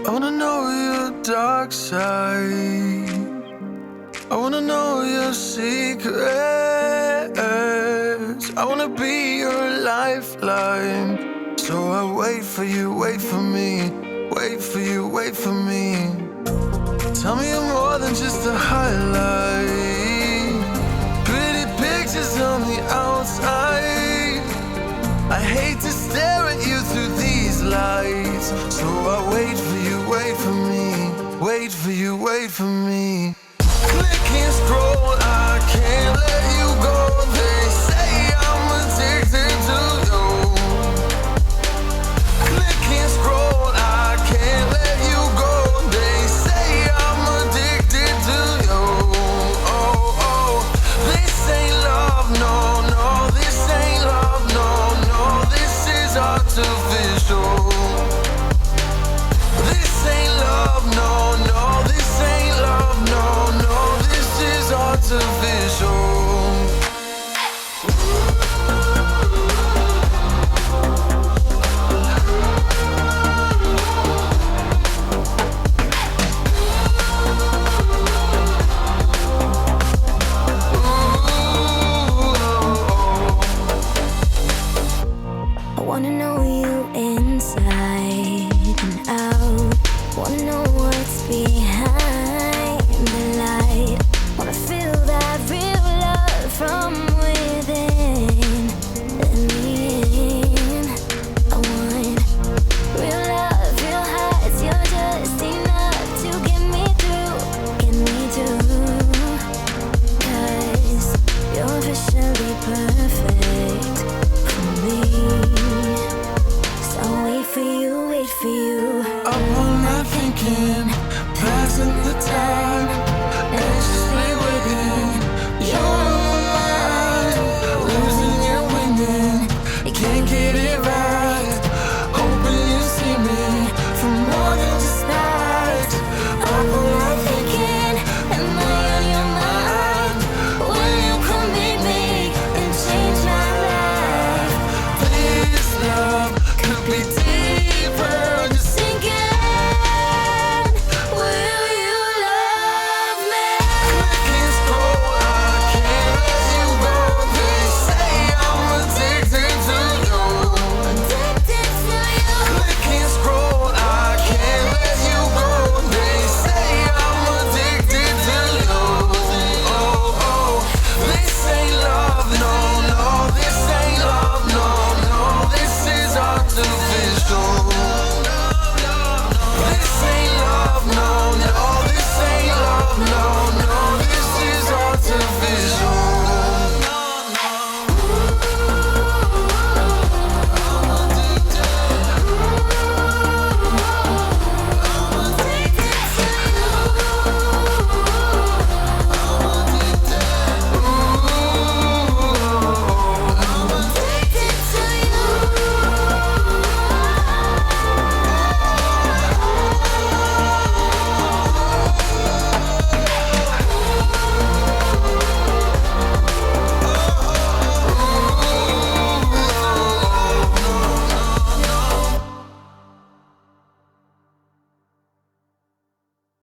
I wanna know your dark side. I wanna know your secrets. I wanna be your lifeline. So I wait for you, wait for me. Wait for you, wait for me. Tell me you're more than just a highlight. Pretty pictures on the outside. I hate to stare at you through these lights. So I wait for you, wait for me. Wait for you, wait for me. Click and scroll, I can't let you go. They say I'm addicted to you. Click and scroll, I can't let you go. They say I'm addicted to you. Oh, oh, this ain't love, no, no. This ain't love, no, no. This is artificial. This ain't love, no, no. This ain't love, no, no. This is artificial. I wanna know you inside and out. Wanna know what's behind the light. Wanna feel that real love from within. Let me in. I want real love, real hearts. You're just enough to get me through, get me through. 'Cause you're officially perfect for me. So wait for you, wait for you. Up all night thinking, passing the time, anxiously waiting. You're on my mind, losing and winning. You can't get it right. Hoping you see me for more than just nights. Up all night thinking, am I on your mind? Will you come meet me and change my life? This love could be